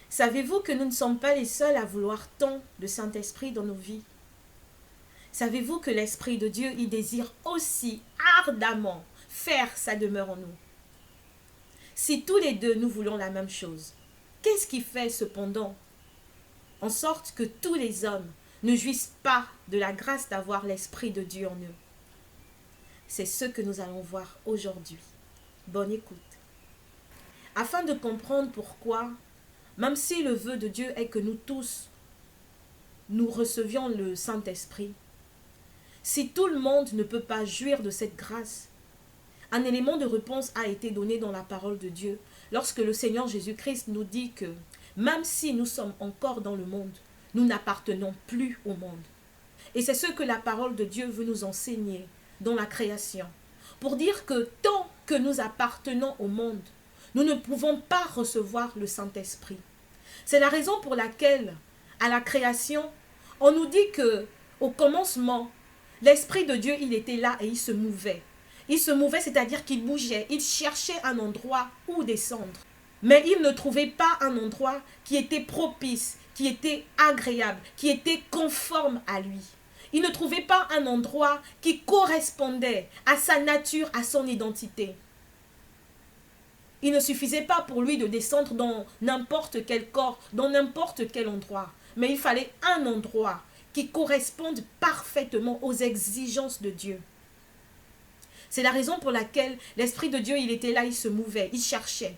Savez-vous que nous ne sommes pas les seuls à vouloir tant de Saint-Esprit dans nos vies? Savez-vous que l'Esprit de Dieu, il désire aussi ardemment faire sa demeure en nous? Si tous les deux nous voulons la même chose, qu'est-ce qui fait cependant en sorte que tous les hommes ne jouissent pas de la grâce d'avoir l'Esprit de Dieu en eux? C'est ce que nous allons voir aujourd'hui. Bonne écoute. Afin de comprendre pourquoi, même si le vœu de Dieu est que nous tous, nous recevions le Saint-Esprit, si tout le monde ne peut pas jouir de cette grâce, un élément de réponse a été donné dans la parole de Dieu lorsque le Seigneur Jésus-Christ nous dit que même si nous sommes encore dans le monde, nous n'appartenons plus au monde. Et c'est ce que la parole de Dieu veut nous enseigner dans la création. Pour dire que tant que nous appartenons au monde, nous ne pouvons pas recevoir le Saint-Esprit. C'est la raison pour laquelle, à la création, on nous dit que au commencement, l'Esprit de Dieu, il était là et il se mouvait. Il se mouvait, c'est-à-dire qu'il bougeait, il cherchait un endroit où descendre. Mais il ne trouvait pas un endroit qui était propice, qui était agréable, qui était conforme à lui. Il ne trouvait pas un endroit qui correspondait à sa nature, à son identité. Il ne suffisait pas pour lui de descendre dans n'importe quel corps, dans n'importe quel endroit. Mais il fallait un endroit qui corresponde parfaitement aux exigences de Dieu. C'est la raison pour laquelle l'Esprit de Dieu, il était là, il se mouvait, il cherchait.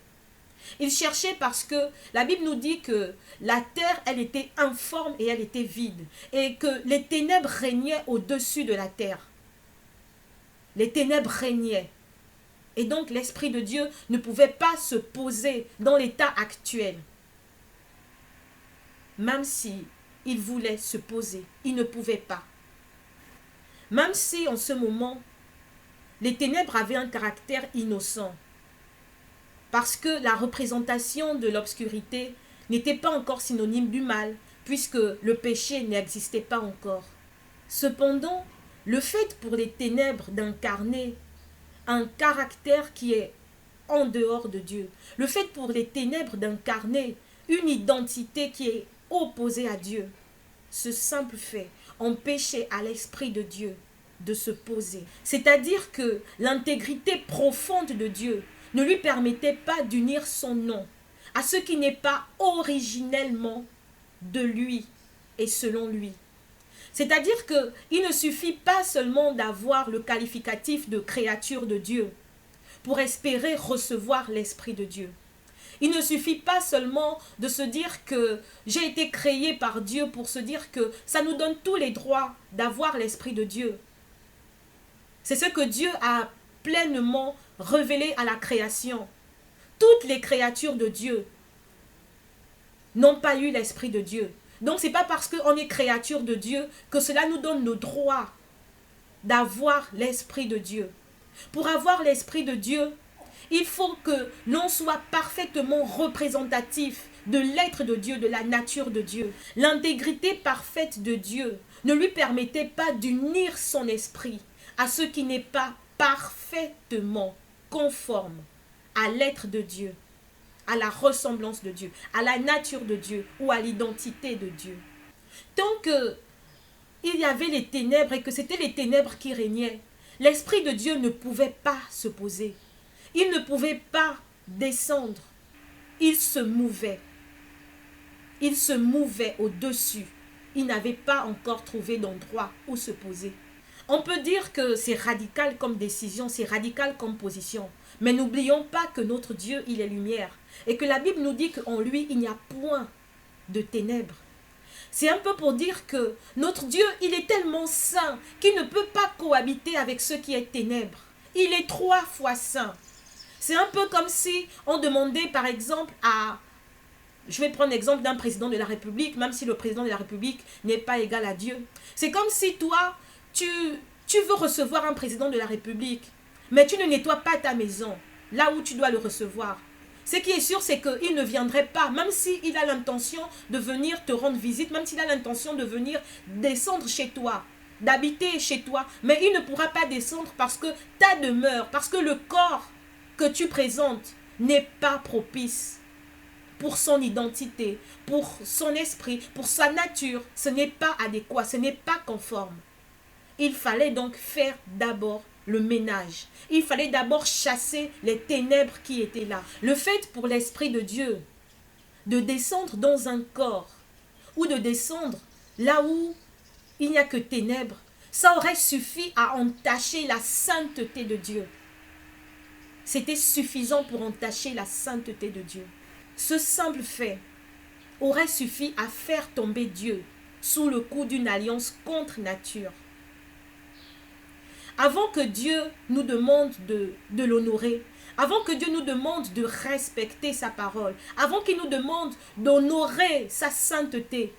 Il cherchait parce que la Bible nous dit que la terre, elle était informe et elle était vide. Et que les ténèbres régnaient au-dessus de la terre. Les ténèbres régnaient. Et donc l'Esprit de Dieu ne pouvait pas se poser dans l'état actuel. Même si il voulait se poser, il ne pouvait pas. Même si en ce moment, les ténèbres avaient un caractère innocent. Parce que la représentation de l'obscurité n'était pas encore synonyme du mal, puisque le péché n'existait pas encore. Cependant, le fait pour les ténèbres d'incarner un caractère qui est en dehors de Dieu, le fait pour les ténèbres d'incarner une identité qui est opposée à Dieu, ce simple fait empêchait à l'Esprit de Dieu de se poser. C'est-à-dire que l'intégrité profonde de Dieu ne lui permettait pas d'unir son nom à ce qui n'est pas originellement de lui et selon lui. C'est-à-dire qu'il ne suffit pas seulement d'avoir le qualificatif de créature de Dieu pour espérer recevoir l'Esprit de Dieu. Il ne suffit pas seulement de se dire que j'ai été créé par Dieu pour se dire que ça nous donne tous les droits d'avoir l'Esprit de Dieu. C'est ce que Dieu a pleinement révélé à la création. Toutes les créatures de Dieu n'ont pas eu l'Esprit de Dieu. Donc ce n'est pas parce qu'on est créature de Dieu que cela nous donne le droit d'avoir l'Esprit de Dieu. Pour avoir l'Esprit de Dieu, il faut que l'on soit parfaitement représentatif de l'être de Dieu, de la nature de Dieu. L'intégrité parfaite de Dieu ne lui permettait pas d'unir son esprit à ce qui n'est pas parfaitement conforme à l'être de Dieu, à la ressemblance de Dieu, à la nature de Dieu ou à l'identité de Dieu. Tant que il y avait les ténèbres et que c'était les ténèbres qui régnaient, l'Esprit de Dieu ne pouvait pas se poser. Il ne pouvait pas descendre. Il se mouvait. Il se mouvait au-dessus. Il n'avait pas encore trouvé d'endroit où se poser. On peut dire que c'est radical comme décision, c'est radical comme position. Mais n'oublions pas que notre Dieu, il est lumière. Et que la Bible nous dit qu'en lui, il n'y a point de ténèbres. C'est un peu pour dire que notre Dieu, il est tellement saint qu'il ne peut pas cohabiter avec ce qui est ténèbres. Il est 3 fois saint. C'est un peu comme si on demandait par exemple à... Je vais prendre l'exemple d'un président de la République, même si le président de la République n'est pas égal à Dieu. C'est comme si toi, tu veux recevoir un président de la République, mais tu ne nettoies pas ta maison, là où tu dois le recevoir. Ce qui est sûr, c'est qu'il ne viendrait pas, même s'il a l'intention de venir te rendre visite, même s'il a l'intention de venir descendre chez toi, d'habiter chez toi, mais il ne pourra pas descendre parce que ta demeure, parce que le corps que tu présentes n'est pas propice pour son identité, pour son esprit, pour sa nature, ce n'est pas adéquat, ce n'est pas conforme. Il fallait donc faire d'abord le ménage. Il fallait d'abord chasser les ténèbres qui étaient là. Le fait pour l'Esprit de Dieu de descendre dans un corps ou de descendre là où il n'y a que ténèbres, ça aurait suffi à entacher la sainteté de Dieu. C'était suffisant pour entacher la sainteté de Dieu. Ce simple fait aurait suffi à faire tomber Dieu sous le coup d'une alliance contre nature. Avant que Dieu nous demande de l'honorer, avant que Dieu nous demande de respecter sa parole, avant qu'il nous demande d'honorer sa sainteté,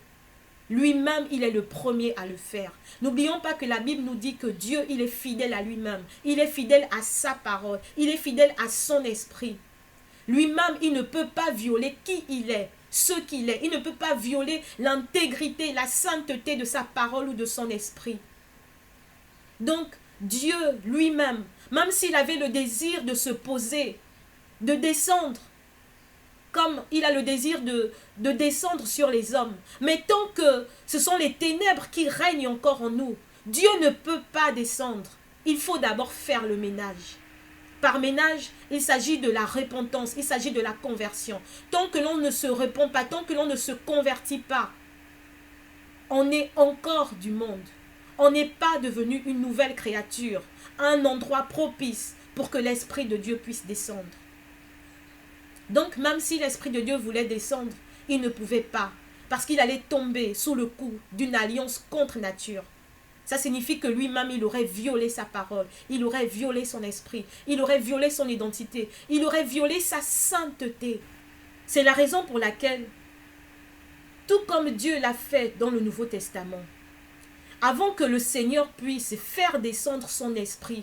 lui-même, il est le premier à le faire. N'oublions pas que la Bible nous dit que Dieu, il est fidèle à lui-même. Il est fidèle à sa parole. Il est fidèle à son esprit. Lui-même, il ne peut pas violer qui il est, ce qu'il est. Il ne peut pas violer l'intégrité, la sainteté de sa parole ou de son esprit. Donc, Dieu lui-même, même s'il avait le désir de se poser, de descendre, comme il a le désir de descendre sur les hommes, mais tant que ce sont les ténèbres qui règnent encore en nous, Dieu ne peut pas descendre. Il faut d'abord faire le ménage. Par ménage, il s'agit de la repentance, il s'agit de la conversion. Tant que l'on ne se repent pas, tant que l'on ne se convertit pas, on est encore du monde. On n'est pas devenu une nouvelle créature, un endroit propice pour que l'Esprit de Dieu puisse descendre. Donc même si l'Esprit de Dieu voulait descendre, il ne pouvait pas, parce qu'il allait tomber sous le coup d'une alliance contre nature. Ça signifie que lui-même, il aurait violé sa parole, il aurait violé son esprit, il aurait violé son identité, il aurait violé sa sainteté. C'est la raison pour laquelle, tout comme Dieu l'a fait dans le Nouveau Testament, avant que le Seigneur puisse faire descendre son esprit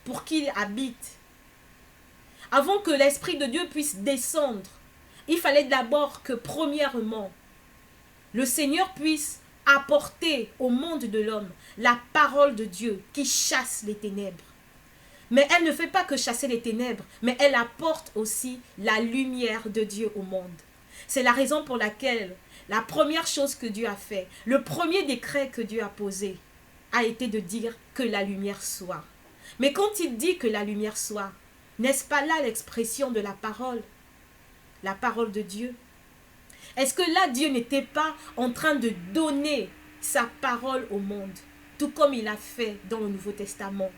pour qu'il habite, avant que l'Esprit de Dieu puisse descendre, il fallait d'abord que, premièrement, le Seigneur puisse apporter au monde de l'homme la parole de Dieu qui chasse les ténèbres. Mais elle ne fait pas que chasser les ténèbres, mais elle apporte aussi la lumière de Dieu au monde. C'est la raison pour laquelle la première chose que Dieu a fait, le premier décret que Dieu a posé, a été de dire que la lumière soit. Mais quand il dit que la lumière soit, n'est-ce pas là l'expression de la parole de Dieu? Est-ce que là, Dieu n'était pas en train de donner sa parole au monde, tout comme il a fait dans le Nouveau Testament?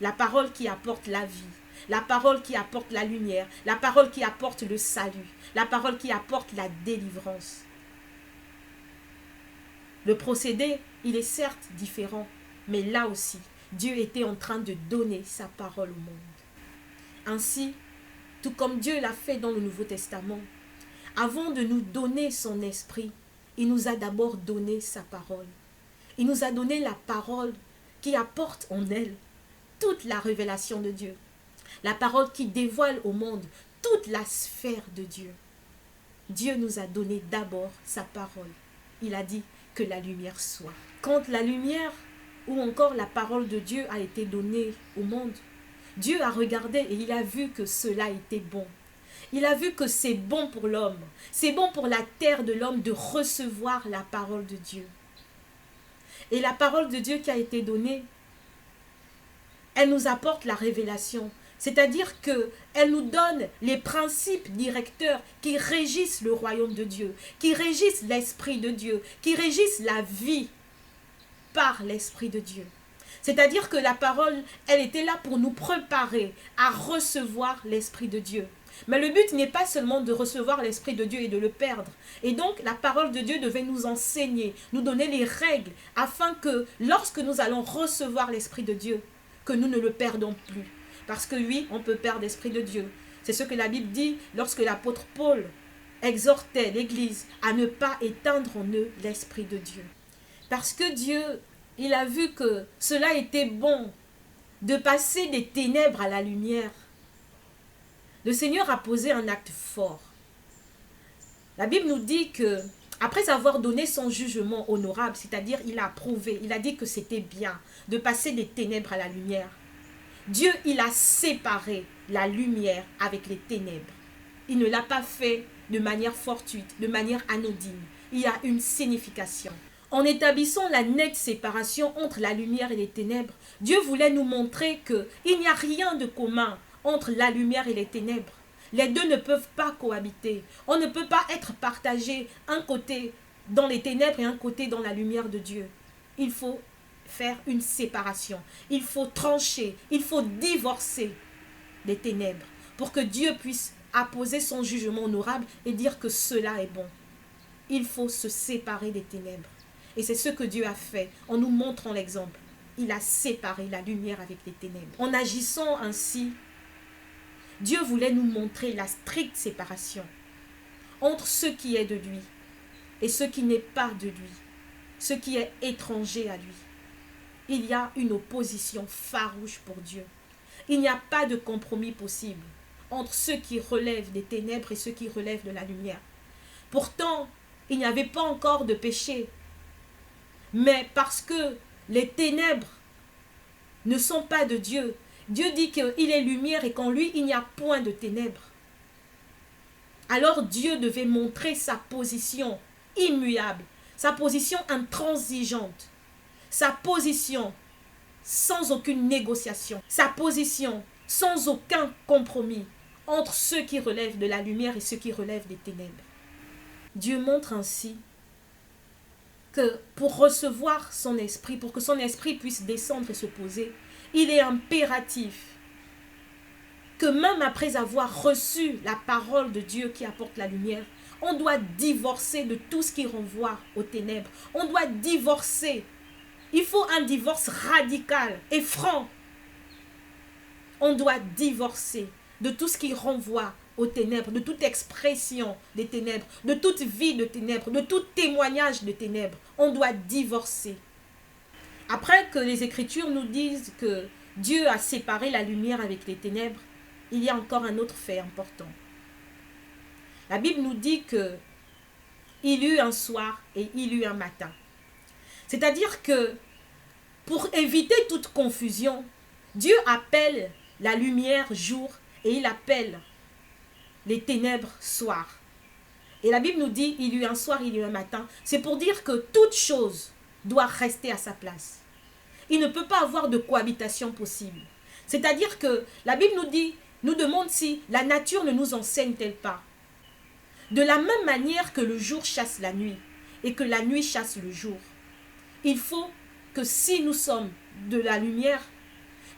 La parole qui apporte la vie, la parole qui apporte la lumière, la parole qui apporte le salut, la parole qui apporte la délivrance. Le procédé, il est certes différent, mais là aussi, Dieu était en train de donner sa parole au monde. Ainsi, tout comme Dieu l'a fait dans le Nouveau Testament, avant de nous donner son esprit, il nous a d'abord donné sa parole. Il nous a donné la parole qui apporte en elle toute la révélation de Dieu. La parole qui dévoile au monde toute la sphère de Dieu. Dieu nous a donné d'abord sa parole. Il a dit que la lumière soit. Quand la lumière ou encore la parole de Dieu a été donnée au monde, Dieu a regardé et il a vu que cela était bon. Il a vu que c'est bon pour l'homme. C'est bon pour la terre de l'homme de recevoir la parole de Dieu. Et la parole de Dieu qui a été donnée, elle nous apporte la révélation. C'est-à-dire qu'elle nous donne les principes directeurs qui régissent le royaume de Dieu, qui régissent l'esprit de Dieu, qui régissent la vie par l'esprit de Dieu. C'est-à-dire que la parole, elle était là pour nous préparer à recevoir l'Esprit de Dieu. Mais le but n'est pas seulement de recevoir l'Esprit de Dieu et de le perdre. Et donc, la parole de Dieu devait nous enseigner, nous donner les règles, afin que, lorsque nous allons recevoir l'Esprit de Dieu, que nous ne le perdons plus. Parce que oui, on peut perdre l'Esprit de Dieu. C'est ce que la Bible dit lorsque l'apôtre Paul exhortait l'Église à ne pas éteindre en eux l'Esprit de Dieu. Parce que Dieu, il a vu que cela était bon de passer des ténèbres à la lumière. Le Seigneur a posé un acte fort. La Bible nous dit que, après avoir donné son jugement honorable, c'est-à-dire il a approuvé, il a dit que c'était bien de passer des ténèbres à la lumière. Dieu, il a séparé la lumière avec les ténèbres. Il ne l'a pas fait de manière fortuite, de manière anodine. Il y a une signification. En établissant la nette séparation entre la lumière et les ténèbres, Dieu voulait nous montrer qu'il n'y a rien de commun entre la lumière et les ténèbres. Les deux ne peuvent pas cohabiter. On ne peut pas être partagé un côté dans les ténèbres et un côté dans la lumière de Dieu. Il faut faire une séparation. Il faut trancher. Il faut divorcer des ténèbres pour que Dieu puisse apposer son jugement honorable et dire que cela est bon. Il faut se séparer des ténèbres. Et c'est ce que Dieu a fait en nous montrant l'exemple. Il a séparé la lumière avec les ténèbres. En agissant ainsi, Dieu voulait nous montrer la stricte séparation entre ce qui est de lui et ce qui n'est pas de lui, ce qui est étranger à lui. Il y a une opposition farouche pour Dieu. Il n'y a pas de compromis possible entre ceux qui relèvent des ténèbres et ceux qui relèvent de la lumière. Pourtant, il n'y avait pas encore de péché. Mais parce que les ténèbres ne sont pas de Dieu, Dieu dit qu'il est lumière et qu'en lui, il n'y a point de ténèbres. Alors Dieu devait montrer sa position immuable, sa position intransigeante, sa position sans aucune négociation, sa position sans aucun compromis entre ceux qui relèvent de la lumière et ceux qui relèvent des ténèbres. Dieu montre ainsi que pour recevoir son esprit, pour que son esprit puisse descendre et se poser, il est impératif que même après avoir reçu la parole de Dieu qui apporte la lumière, on doit divorcer de tout ce qui renvoie aux ténèbres. On doit divorcer. Il faut un divorce radical et franc. On doit divorcer de tout ce qui renvoie aux ténèbres, de toute expression des ténèbres, de toute vie de ténèbres, de tout témoignage de ténèbres. On doit divorcer. Après que les Écritures nous disent que Dieu a séparé la lumière avec les ténèbres, il y a encore un autre fait important. La Bible nous dit que il eut un soir et il eut un matin. C'est-à-dire que pour éviter toute confusion, Dieu appelle la lumière jour et il appelle les ténèbres soir. Et la Bible nous dit il eut un soir, il eut un matin. C'est pour dire que toute chose doit rester à sa place. Il ne peut pas avoir de cohabitation possible. C'est-à-dire que la Bible nous demande si la nature ne nous enseigne-t-elle pas. De la même manière que le jour chasse la nuit et que la nuit chasse le jour, il faut que si nous sommes de la lumière,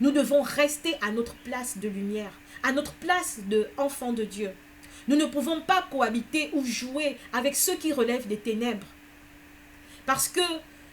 nous devons rester à notre place de lumière, à notre place d'enfant de Dieu. Nous ne pouvons pas cohabiter ou jouer avec ceux qui relèvent des ténèbres. Parce que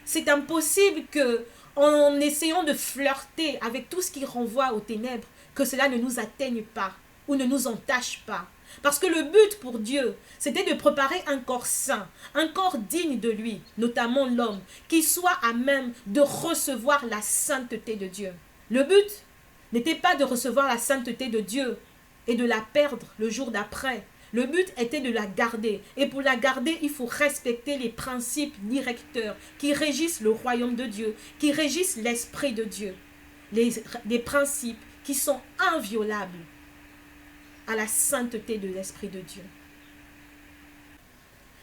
c'est impossible que, en essayant de flirter avec tout ce qui renvoie aux ténèbres, que cela ne nous atteigne pas ou ne nous entache pas. Parce que le but pour Dieu, c'était de préparer un corps saint, un corps digne de lui, notamment l'homme, qui soit à même de recevoir la sainteté de Dieu. Le but n'était pas de recevoir la sainteté de Dieu et de la perdre le jour d'après. Le but était de la garder. Et pour la garder, il faut respecter les principes directeurs qui régissent le royaume de Dieu, qui régissent l'esprit de Dieu. Des principes qui sont inviolables à la sainteté de l'esprit de Dieu.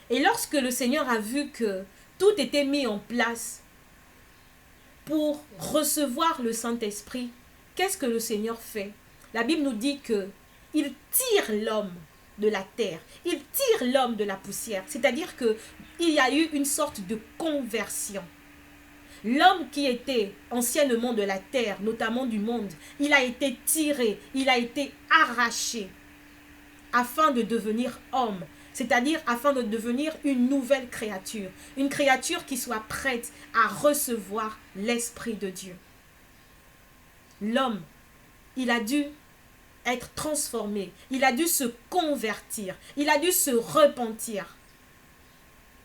Et lorsque le Seigneur a vu que tout était mis en place pour recevoir le Saint-Esprit, qu'est-ce que le Seigneur fait? La Bible nous dit que il tire l'homme de la terre, il tire l'homme de la poussière, c'est-à-dire qu'il y a eu une sorte de conversion. L'homme qui était anciennement de la terre, notamment du monde, il a été tiré, il a été arraché afin de devenir homme, c'est-à-dire afin de devenir une nouvelle créature, une créature qui soit prête à recevoir l'Esprit de Dieu. L'homme, il a dû être transformé, il a dû se convertir, il a dû se repentir.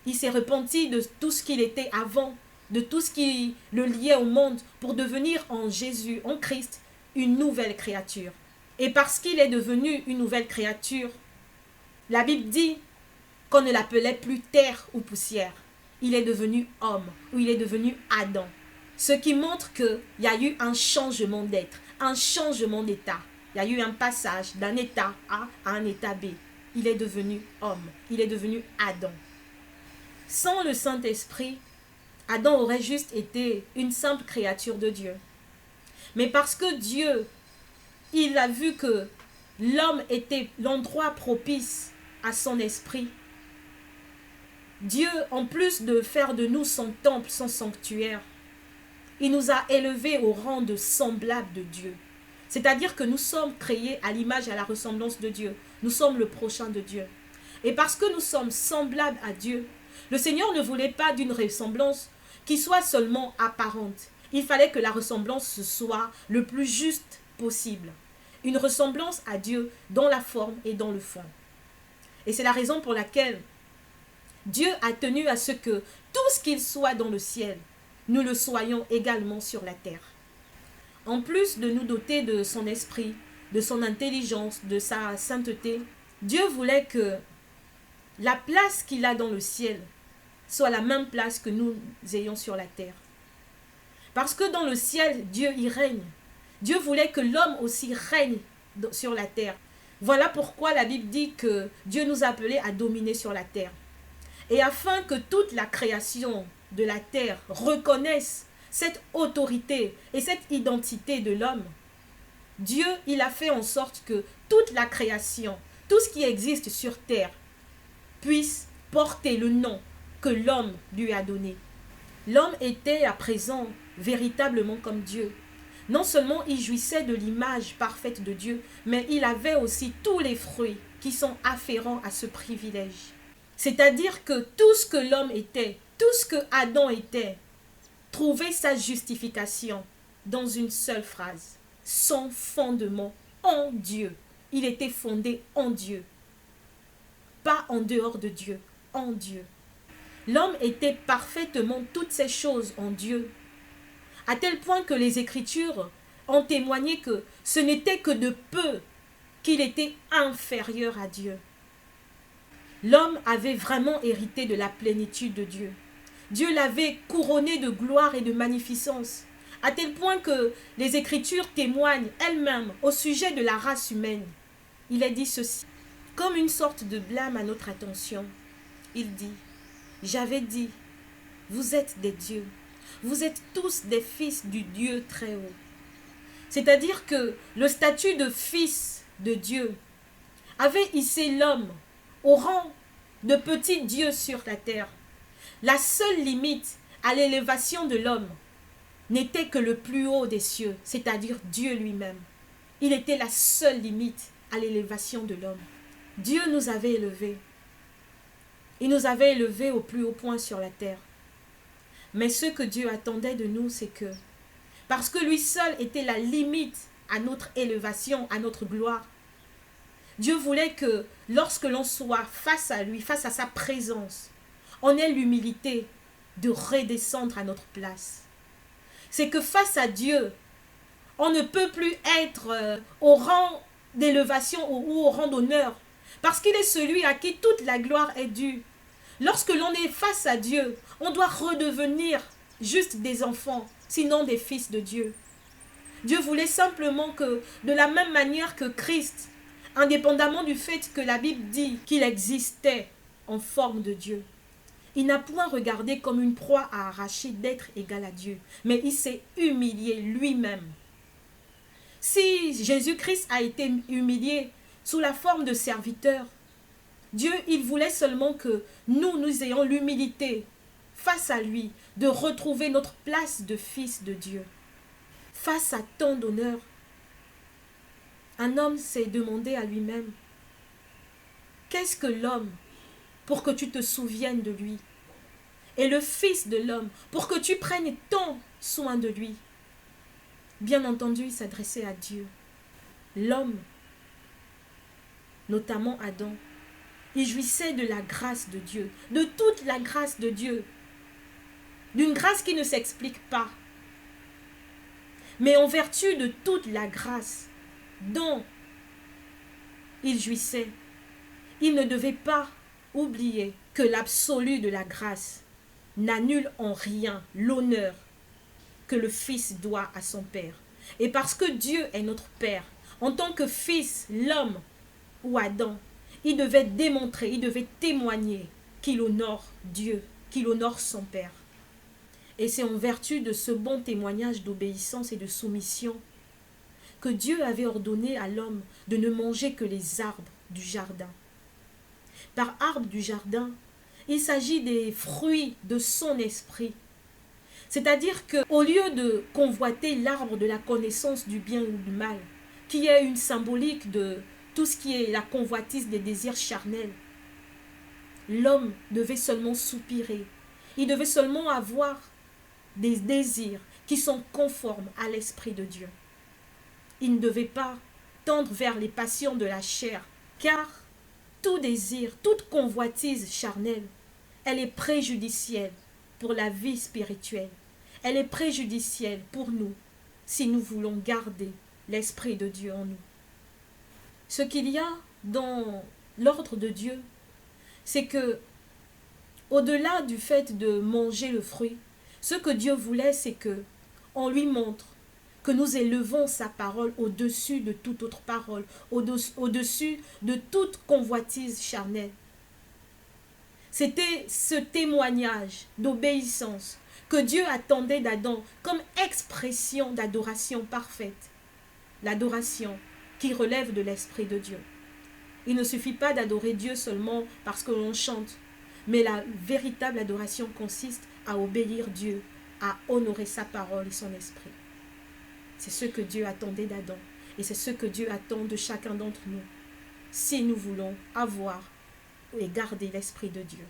Il s'est repenti de tout ce qu'il était avant, de tout ce qui le liait au monde pour devenir en Jésus, en Christ, une nouvelle créature. Et parce qu'il est devenu une nouvelle créature, la Bible dit qu'on ne l'appelait plus terre ou poussière. Il est devenu homme ou il est devenu Adam. Ce qui montre qu'il y a eu un changement d'être, un changement d'état. Il y a eu un passage d'un état A à un état B. il est devenu homme, il est devenu Adam. Sans le Saint-Esprit, Adam aurait juste été une simple créature de Dieu. Mais parce que Dieu, il a vu que l'homme était l'endroit propice à son esprit, Dieu, en plus de faire de nous son temple, son sanctuaire, il nous a élevés au rang de semblables de Dieu. C'est-à-dire que nous sommes créés à l'image et à la ressemblance de Dieu. Nous sommes le prochain de Dieu. Et parce que nous sommes semblables à Dieu, le Seigneur ne voulait pas d'une ressemblance qui soit seulement apparente. Il fallait que la ressemblance soit le plus juste possible. Une ressemblance à Dieu dans la forme et dans le fond. Et c'est la raison pour laquelle Dieu a tenu à ce que tout ce qu'il soit dans le ciel, nous le soyons également sur la terre. En plus de nous doter de son esprit, de son intelligence, de sa sainteté, Dieu voulait que la place qu'il a dans le ciel soit la même place que nous ayons sur la terre. Parce que dans le ciel, Dieu y règne. Dieu voulait que l'homme aussi règne sur la terre. Voilà pourquoi la Bible dit que Dieu nous a appelés à dominer sur la terre. Et afin que toute la création de la terre reconnaisse cette autorité et cette identité de l'homme, Dieu, il a fait en sorte que toute la création, tout ce qui existe sur terre, puisse porter le nom que l'homme lui a donné. L'homme était à présent véritablement comme Dieu. Non seulement il jouissait de l'image parfaite de Dieu, mais il avait aussi tous les fruits qui sont afférents à ce privilège. C'est-à-dire que tout ce que l'homme était, tout ce que Adam était, trouvait sa justification dans une seule phrase. Son fondement en Dieu. Il était fondé en Dieu. Pas en dehors de Dieu, en Dieu. L'homme était parfaitement toutes ces choses en Dieu. À tel point que les Écritures ont témoigné que ce n'était que de peu qu'il était inférieur à Dieu. L'homme avait vraiment hérité de la plénitude de Dieu. Dieu l'avait couronné de gloire et de magnificence, à tel point que les Écritures témoignent elles-mêmes au sujet de la race humaine. Il est dit ceci, comme une sorte de blâme à notre attention. Il dit, « J'avais dit, vous êtes des dieux, vous êtes tous des fils du Dieu très haut. » C'est-à-dire que le statut de fils de Dieu avait hissé l'homme au rang de petit Dieu sur la terre. La seule limite à l'élévation de l'homme n'était que le plus haut des cieux, c'est-à-dire Dieu lui-même. Il était la seule limite à l'élévation de l'homme. Dieu nous avait élevés. Il nous avait élevés au plus haut point sur la terre. Mais ce que Dieu attendait de nous, c'est que, parce que lui seul était la limite à notre élévation, à notre gloire, Dieu voulait que lorsque l'on soit face à lui, face à sa présence, on ait l'humilité de redescendre à notre place. C'est que face à Dieu, on ne peut plus être au rang d'élévation ou au rang d'honneur, parce qu'il est celui à qui toute la gloire est due. Lorsque l'on est face à Dieu, on doit redevenir juste des enfants, sinon des fils de Dieu. Dieu voulait simplement que, de la même manière que Christ, indépendamment du fait que la Bible dit qu'il existait en forme de Dieu, il n'a point regardé comme une proie à arracher d'être égal à Dieu, mais il s'est humilié lui-même. Si Jésus-Christ a été humilié sous la forme de serviteur, Dieu, il voulait seulement que nous ayons l'humilité face à lui, de retrouver notre place de fils de Dieu. Face à tant d'honneur, un homme s'est demandé à lui-même, qu'est-ce que l'homme pour que tu te souviennes de lui? Et le Fils de l'homme pour que tu prennes tant soin de lui? Bien entendu, il s'adressait à Dieu. L'homme, notamment Adam, il jouissait de la grâce de Dieu, de toute la grâce de Dieu, d'une grâce qui ne s'explique pas. Mais en vertu de toute la grâce dont il jouissait, il ne devait pas oublier que l'absolu de la grâce n'annule en rien l'honneur que le Fils doit à son Père. Et parce que Dieu est notre Père, en tant que Fils, l'homme ou Adam, Il devait démontrer, il devait témoigner qu'il honore Dieu, qu'il honore son Père. Et c'est en vertu de ce bon témoignage d'obéissance et de soumission que Dieu avait ordonné à l'homme de ne manger que les arbres du jardin. Par arbre du jardin, il s'agit des fruits de son esprit. C'est-à-dire qu'au lieu de convoiter l'arbre de la connaissance du bien ou du mal, qui est une symbolique de tout ce qui est la convoitise des désirs charnels, l'homme devait seulement soupirer. Il devait seulement avoir des désirs qui sont conformes à l'Esprit de Dieu. Il ne devait pas tendre vers les passions de la chair, car tout désir, toute convoitise charnelle, elle est préjudicielle pour la vie spirituelle. Elle est préjudicielle pour nous si nous voulons garder l'Esprit de Dieu en nous. Ce qu'il y a dans l'ordre de Dieu, c'est que, au-delà du fait de manger le fruit, ce que Dieu voulait, c'est que on lui montre que nous élevons sa parole au-dessus de toute autre parole, au-dessus de toute convoitise charnelle. C'était ce témoignage d'obéissance que Dieu attendait d'Adam comme expression d'adoration parfaite. L'adoration qui relève de l'Esprit de Dieu. Il ne suffit pas d'adorer Dieu seulement parce que l'on chante, mais la véritable adoration consiste à obéir Dieu, à honorer sa parole et son esprit. C'est ce que Dieu attendait d'Adam et c'est ce que Dieu attend de chacun d'entre nous si nous voulons avoir et garder l'Esprit de Dieu.